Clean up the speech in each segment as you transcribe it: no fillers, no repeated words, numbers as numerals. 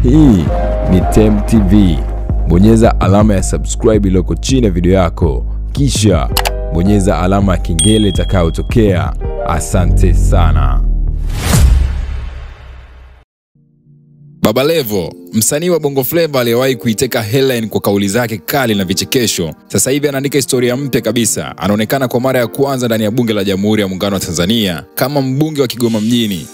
Hii ni Tem TV. Bonyeza alama ya subscribe iliyoko chini ya video yako, kisha bonyeza alama ya kengele itakayotokea. Asante sana. Baba Levo, msanii wa Bongo Flava aliyewahi kuiteka headline kwa kauli zake kali na vichekesho, sasa hivi anaandika historia mpya kabisa. Anaonekana kwa mara ya kwanza ndani ya bunge la Jamhuri ya Muungano wa Tanzania kama mbunge wa Kigoma mjini.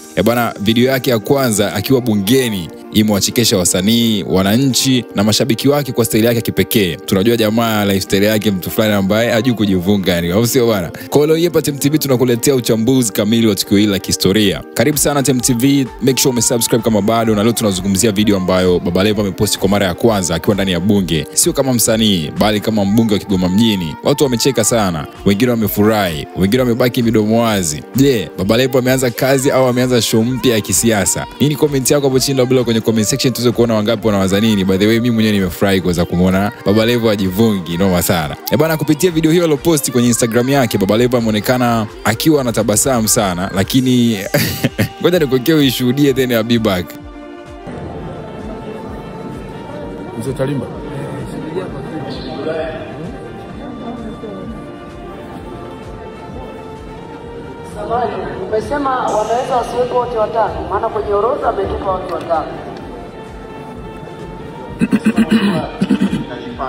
Video yake ya kwanza akiwa bungeni imewachekesha wasanii, wananchi na mashabiki wake kwa staili yake kipekee. Tunajua jamaa lifestyle yake mtu fulani ambaye hajui kujivunga yani, au sio bwana? Kwa leo hapa Tem TV tunakuletea uchambuzi kamili wa tukio hili la kihistoria. Karibu sana Tem TV, make sure umesubscribe kama bado, na leo tunazungumzia video ambayo Baba Levo ameposti kwa mara ya kwanza akiwa ndani ya bunge, sio kama msanii bali kama mbunge wa Kigoma mjini. Watu wamecheka sana, wengine wamefurahi, wengine wamebaki midomo wazi. Je, Baba Levo ameanza kazi au ameanza show mpya ya kisiasa? Nini comment yako hapo chini bila kwenye comment section tuweze kuona wangapi wanawaza nini. By the way, mimi mwenyewe nimefurahi kuweza kumuona Baba Levo ajivungi noma sana. Kupitia video hiyo aliyoposti kwenye Instagram yake, Baba Levo ameonekana akiwa anatabasamu sana, lakini ngoja nikuwekee ushuhudie tena ya be back. Mzee Talimba. Samahani, umesema wanaweza wasiwepo wote watano, maana kwenye orodha ametupa watu watano.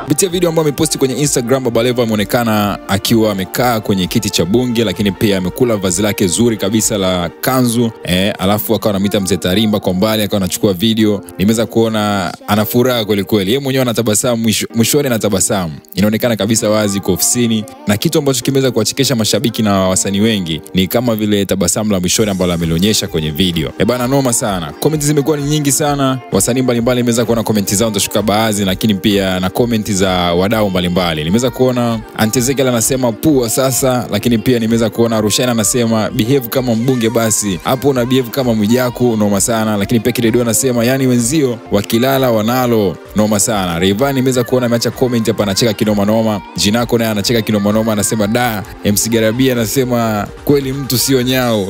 Kupitia video ambayo ameposti kwenye Instagram, Baba Levo ameonekana akiwa amekaa kwenye kiti cha bunge, lakini pia amekula vazi lake zuri kabisa la kanzu, alafu akawa anamita Mzee Talimba kwa mbali, akawa anachukua video. Nimeweza kuona ana furaha kweli kweli. Yeye mwenyewe anatabasamu, mwishoni anatabasamu. Inaonekana kabisa wazi kwa ofisini, na kitu ambacho kimeweza kuwachekesha mashabiki na wasanii wengi ni kama vile tabasamu la mwishoni ambalo amelionyesha kwenye video. Noma sana. Comments zimekuwa ni nyingi sana. Wasanii mbalimbali nimeweza kuona comments zao, nitashuka baadhi, lakini pia na comments za wadau mbalimbali. Nimeweza kuona Antezekela anasema pua sasa, lakini pia nimeweza kuona Rushine anasema behave kama mbunge basi. Hapo una behave kama Mwijaku, noma sana. Lakini pia Kidedo anasema yani wenzio wakilala wanalo, noma sana. Rayvanny nimeweza kuona ameacha comment hapa, anacheka kinoma noma. Jinako naye anacheka kinoma noma, anasema da. MC Garabia anasema kweli mtu sio nyao.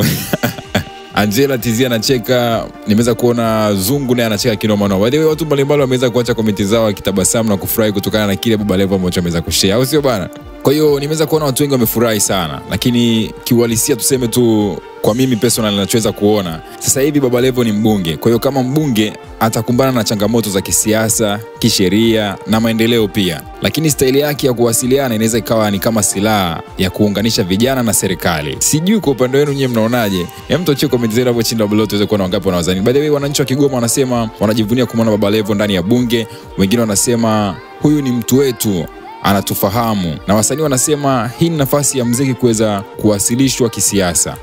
Angela Tizia anacheka. Nimeweza kuona Zungu naye anacheka kinoma noma. By the way, watu mbalimbali wameweza kuacha comment zao wakitabasamu na kufurahi kutokana na kile Baba Levo ambacho ameweza kushare, au sio bana? Kwa hiyo nimeweza kuona watu wengi wamefurahi sana, lakini kiuhalisia tuseme tu kwa mimi personal ninachoweza kuona sasa hivi Baba Levo ni mbunge. Kwa hiyo kama mbunge atakumbana na changamoto za kisiasa, kisheria na maendeleo pia, lakini staili yake ya kuwasiliana inaweza ikawa ni kama silaha ya kuunganisha vijana na serikali. Sijui kwa upande wenu nyinyi mnaonaje? Hem, tochie comment zenu hapo chini below tuweze kuona wangapi wanawazani. By the way, wananchi wa Kigoma wanasema wanajivunia kumwona Baba Levo ndani ya bunge. Wengine wanasema huyu ni mtu wetu, anatufahamu, na wasanii wanasema hii ni nafasi ya muziki kuweza kuwasilishwa kisiasa.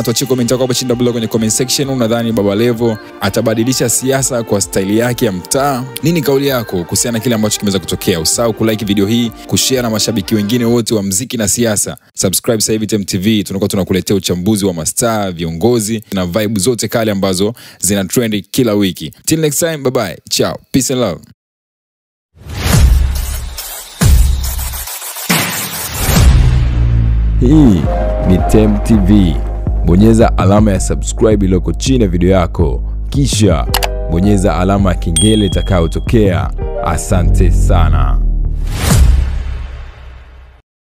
Tuachie comment yako hapo chini below kwenye comment section. Unadhani Baba Levo atabadilisha siasa kwa staili yake ya mtaa? Nini kauli yako kuhusiana na kile ambacho kimeweza kutokea? Usahau kulike video hii, kushare na mashabiki wengine wote wa muziki na siasa. Subscribe sasa hivi Tem TV, tunakuletea uchambuzi wa mastaa, viongozi na vibe zote kali ambazo zina trend kila wiki. Till next time, bye bye. Ciao. Peace and love. Hii ni Tem TV. Bonyeza alama ya subscribe iliyoko chini ya video yako, kisha bonyeza alama ya kengele itakayotokea. Asante sana.